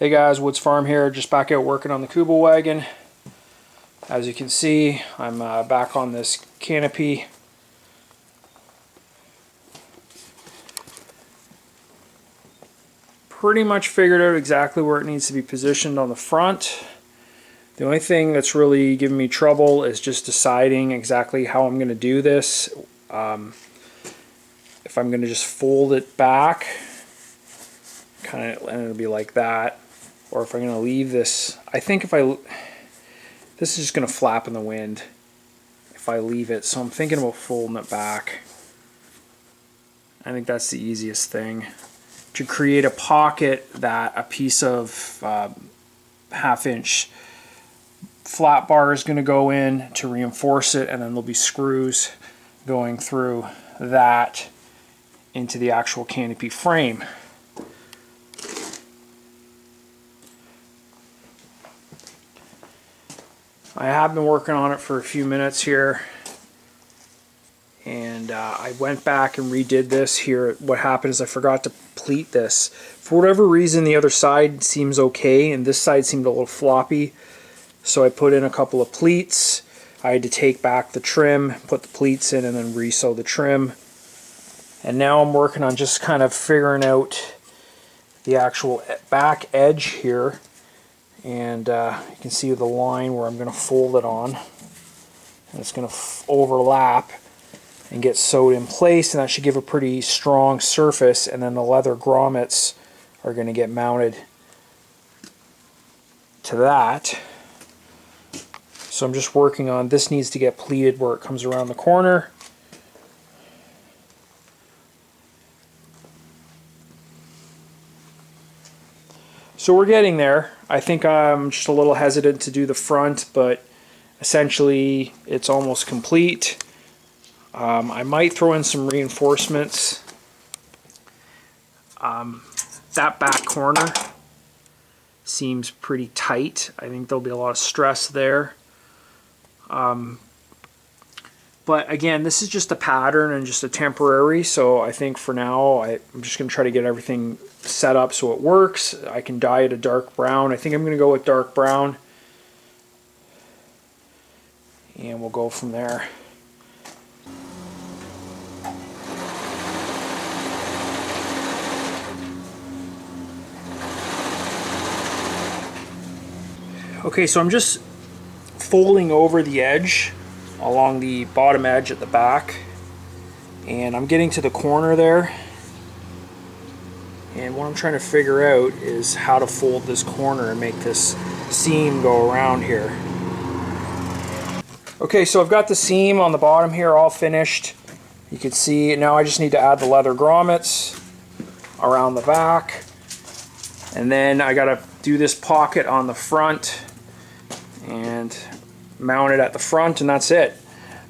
Hey guys, Woods Farm here, just back out working on the Kubelwagen. As you can see, I'm back on this canopy. Pretty much figured out exactly where it needs to be positioned on the front. The only thing that's really giving me trouble is just deciding exactly how I'm going to do this. If I'm going to just fold it back, kind of, and it'll be like that. Or if I'm going to leave this, I think this is just going to flap in the wind if I leave it. So I'm thinking about folding it back. I think that's the easiest thing. To create a pocket that a piece of 1/2 inch flat bar is going to go in to reinforce it, and then there'll be screws going through that into the actual canopy frame. I have been working on it for a few minutes here, and I went back and redid this here. What happened is I forgot to pleat this. For whatever reason, the other side seems okay, and this side seemed a little floppy, so I put in a couple of pleats. I had to take back the trim, put the pleats in, and then re-sew the trim. And now I'm working on just kind of figuring out the actual back edge here. And you can see the line where I'm going to fold it on, and it's going to overlap and get sewed in place, and that should give a pretty strong surface, and then the leather grommets are going to get mounted to that. So I'm just working on, this needs to get pleated where it comes around the corner. So we're getting there. I think I'm just a little hesitant to do the front, but essentially it's almost complete. I might throw in some reinforcements. That back corner seems pretty tight. I think there'll be a lot of stress there. But again, this is just a pattern and just a temporary, so I think for now I'm just going to try to get everything set up so it works. I can dye it a dark brown. I think I'm going to go with dark brown, and we'll go from there. Okay, so I'm just folding over the edge along the bottom edge at the back, and I'm getting to the corner there, and what I'm trying to figure out is how to fold this corner and make this seam go around here. Okay, so I've got the seam on the bottom here all finished. You can see now I just need to add the leather grommets around the back, and then I gotta do this pocket on the front and mount it at the front, and that's it.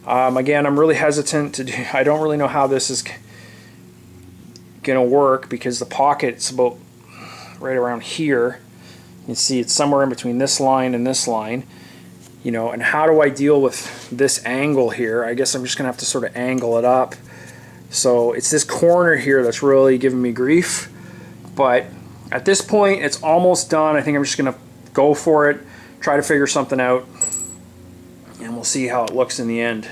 Again, I'm really hesitant to do, I don't really know how this is gonna work because the pocket's about right around here. You can see it's somewhere in between this line and this line, you know, and how do I deal with this angle here? I guess I'm just gonna have to sort of angle it up. So it's this corner here that's really giving me grief, but at this point it's almost done. I think I'm just gonna go for it, try to figure something out, and we'll see how it looks in the end.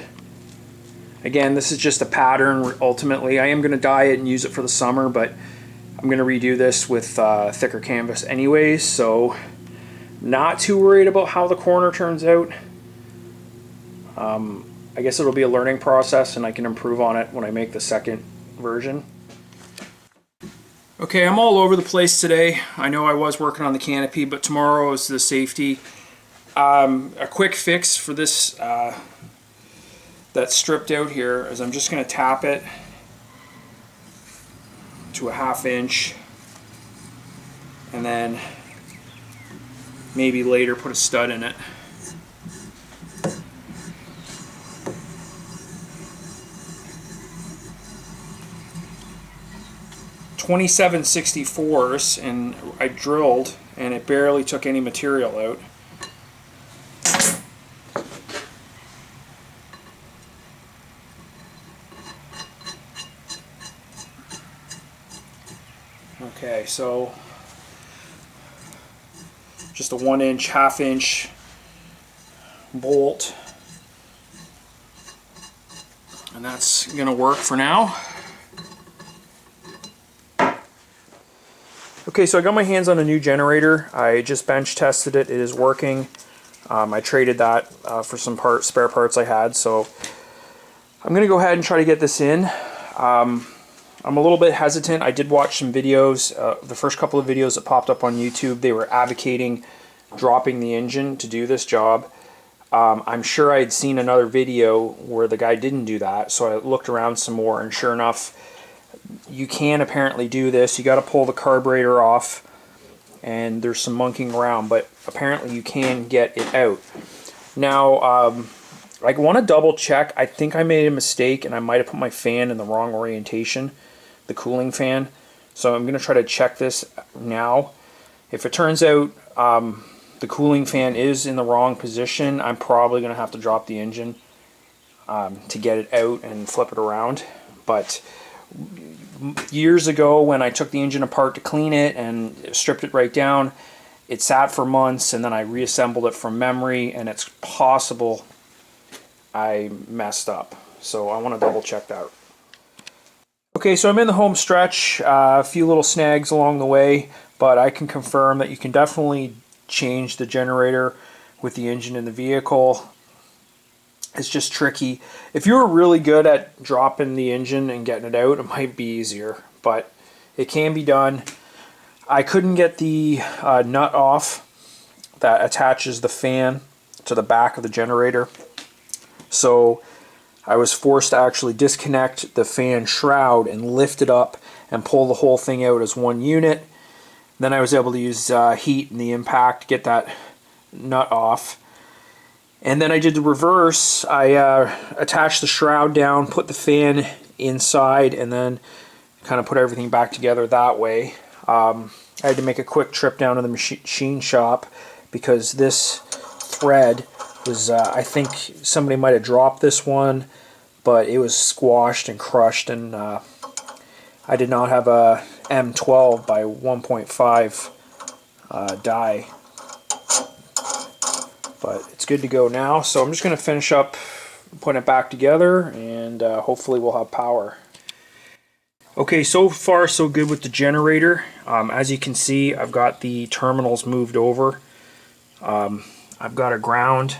Again, this is just a pattern ultimately. I am going to dye it and use it for the summer, but I'm going to redo this with thicker canvas anyways, so not too worried about how the corner turns out. I guess it'll be a learning process, and I can improve on it when I make the second version. Okay, I'm all over the place today. I know I was working on the canopy, but tomorrow is the safety. A quick fix for this that's stripped out here is I'm just going to tap it to a 1/2 inch, and then maybe later put a stud in it. .27/64, and I drilled, and it barely took any material out. Okay, so just a 1-inch, half-inch bolt. And that's gonna work for now. Okay, so I got my hands on a new generator. I just bench tested it. It is working. I traded that for some spare parts I had, so I'm gonna go ahead and try to get this in. I'm a little bit hesitant. I did watch some videos. The first couple of videos that popped up on YouTube, they were advocating dropping the engine to do this job. I'm sure I had seen another video where the guy didn't do that, so I looked around some more, and sure enough, you can apparently do this. You got to pull the carburetor off, and there's some monkeying around, but apparently you can get it out. Now, I want to double check. I think I made a mistake, and I might have put my fan in the wrong orientation, the cooling fan. So I'm going to try to check this now. If it turns out the cooling fan is in the wrong position, I'm probably going to have to drop the engine to get it out and flip it around. But years ago, when I took the engine apart to clean it and stripped it right down, it sat for months, and then I reassembled it from memory, and it's possible I messed up. So I want to double check that. Okay, so I'm in the home stretch. A few little snags along the way, but I can confirm that you can definitely change the generator with the engine in the vehicle. It's just tricky. If you were really good at dropping the engine and getting it out, it might be easier, but it can be done. I couldn't get the nut off that attaches the fan to the back of the generator, so I was forced to actually disconnect the fan shroud and lift it up and pull the whole thing out as one unit. Then I was able to use heat and the impact to get that nut off. And then I did the reverse. I attached the shroud down, put the fan inside, and then kind of put everything back together that way. I had to make a quick trip down to the machine shop because this thread was, I think somebody might have dropped this one, but it was squashed and crushed, and I did not have a M12 by 1.5 die. But it's good to go now, so I'm just going to finish up putting it back together, and hopefully we'll have power. Okay, so far so good with the generator. As you can see, I've got the terminals moved over. I've got a ground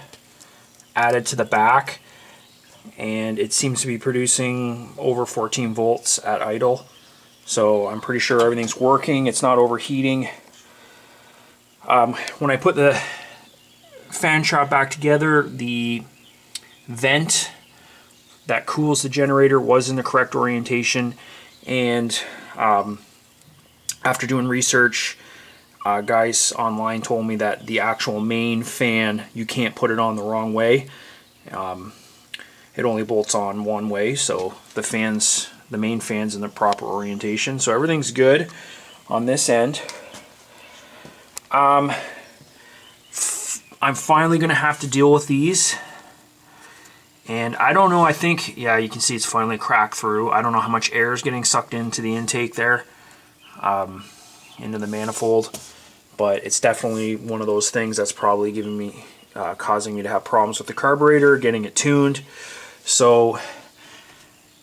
added to the back, and it seems to be producing over 14 volts at idle. So I'm pretty sure everything's working. It's not overheating. When I put the fan shop back together, the vent that cools the generator was in the correct orientation, and after doing research, guys online told me that the actual main fan, you can't put it on the wrong way. It only bolts on one way, so the main fan's in the proper orientation, so everything's good on this end. I'm finally going to have to deal with these, and I don't know, I think, yeah, you can see it's finally cracked through. I don't know how much air is getting sucked into the intake there, into the manifold, but it's definitely one of those things that's probably giving me, causing me to have problems with the carburetor, getting it tuned. So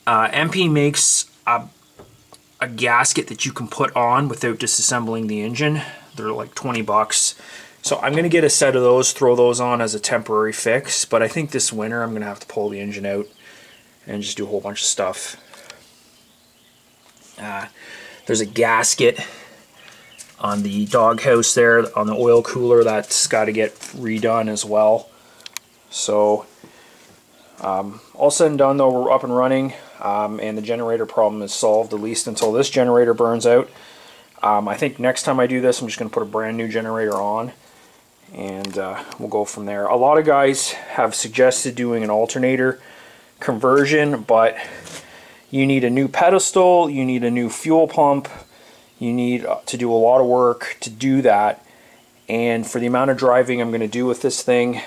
MP makes a gasket that you can put on without disassembling the engine. They're like 20 bucks. So I'm going to get a set of those, throw those on as a temporary fix, but I think this winter I'm going to have to pull the engine out and just do a whole bunch of stuff. There's a gasket on the doghouse there, on the oil cooler, that's got to get redone as well. So all said and done though, we're up and running, and the generator problem is solved, at least until this generator burns out. I think next time I do this, I'm just going to put a brand new generator on, and we'll go from there. A lot of guys have suggested doing an alternator conversion, but you need a new pedestal, you need a new fuel pump, you need to do a lot of work to do that. And for the amount of driving I'm going to do with this thing,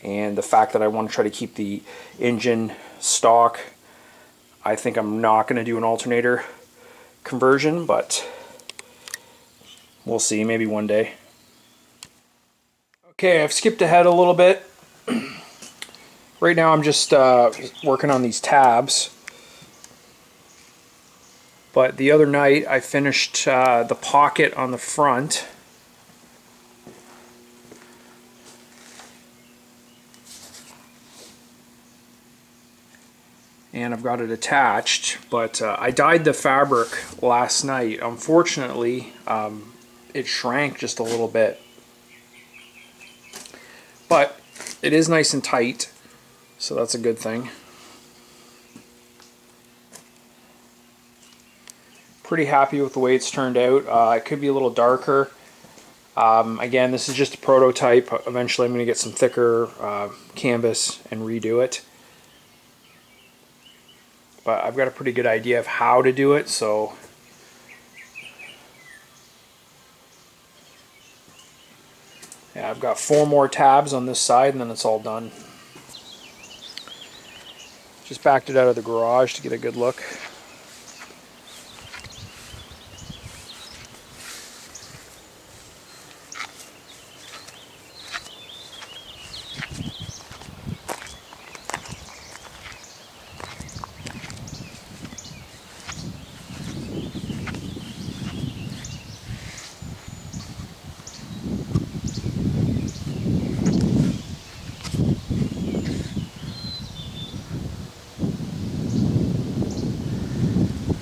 and the fact that I want to try to keep the engine stock, I think I'm not going to do an alternator conversion, but we'll see, maybe one day. Okay, I've skipped ahead a little bit. Right now I'm just working on these tabs. But the other night I finished the pocket on the front. And I've got it attached, but I dyed the fabric last night. Unfortunately, it shrank just a little bit. But it is nice and tight, so that's a good thing. Pretty happy with the way it's turned out. It could be a little darker. Again, this is just a prototype. Eventually I'm going to get some thicker canvas and redo it. But I've got a pretty good idea of how to do it, so yeah, I've got 4 more tabs on this side and then it's all done. Just backed it out of the garage to get a good look.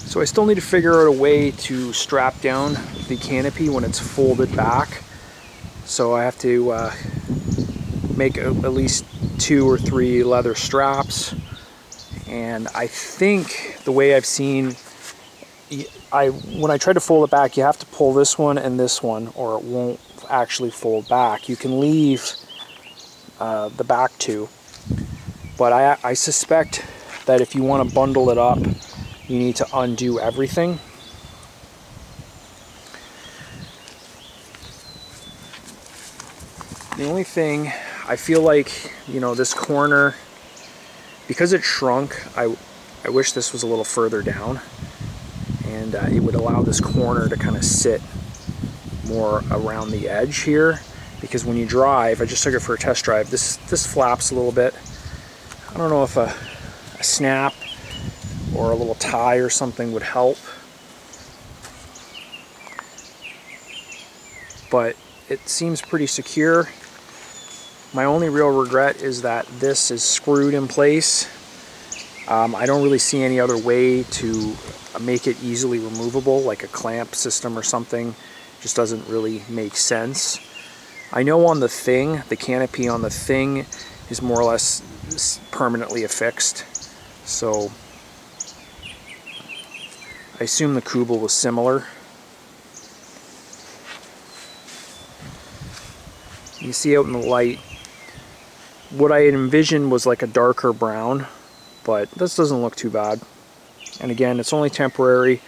So I still need to figure out a way to strap down the canopy when it's folded back. So I have to make at least 2 or 3 leather straps. And I think the way I've seen, when I try to fold it back, you have to pull this one and this one or it won't actually fold back. You can leave the back 2. But I suspect that if you want to bundle it up, you need to undo everything. The only thing, I feel like, you know, this corner, because it shrunk, I wish this was a little further down, and it would allow this corner to kind of sit more around the edge here, because when you drive, I just took it for a test drive, this flaps a little bit. I don't know if a snap or a little tie or something would help, but it seems pretty secure. My only real regret is that this is screwed in place. I don't really see any other way to make it easily removable, like a clamp system or something. Just doesn't really make sense. I know on the Thing, the canopy on the Thing is more or less permanently affixed, so I assume the Kubel was similar. You see out in the light, what I had envisioned was like a darker brown, but this doesn't look too bad. And again, it's only temporary.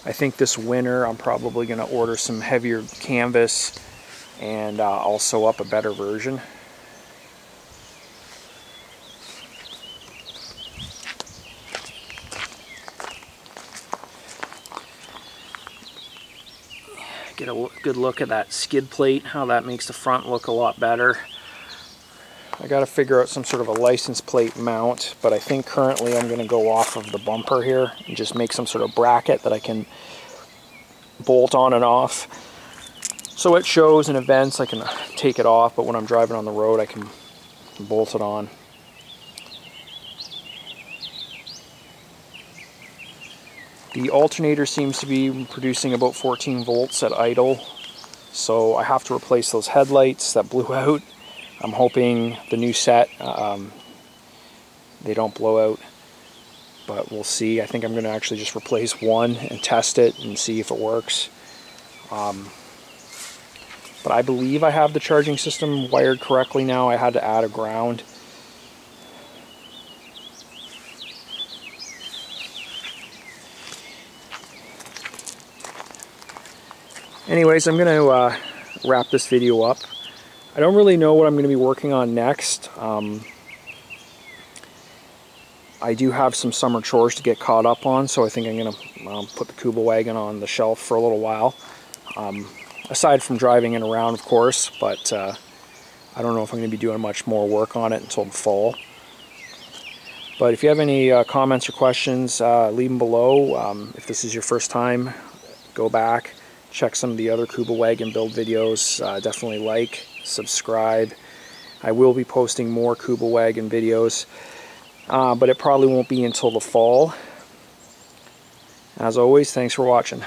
I think this winter I'm probably going to order some heavier canvas and I'll sew up a better version. Get a good look at that skid plate, how that makes the front look a lot better. I got to figure out some sort of a license plate mount, but I think currently I'm going to go off of the bumper here and just make some sort of bracket that I can bolt on and off. So it shows in events I can take it off, but when I'm driving on the road I can bolt it on. The alternator seems to be producing about 14 volts at idle, so I have to replace those headlights that blew out. I'm hoping the new set, they don't blow out, but we'll see. I think I'm going to actually just replace one and test it and see if it works. But I believe I have the charging system wired correctly now. I had to add a ground. Anyways, I'm going to wrap this video up. I don't really know what I'm going to be working on next. I do have some summer chores to get caught up on, so I think I'm going to put the Kubelwagen on the shelf for a little while. Aside from driving it around, of course, but I don't know if I'm going to be doing much more work on it until the fall. But if you have any comments or questions, leave them below. If this is your first time, go back, check some of the other Kubelwagen build videos. Definitely like, subscribe. I will be posting more Kubelwagen videos, but it probably won't be until the fall. As always, thanks for watching.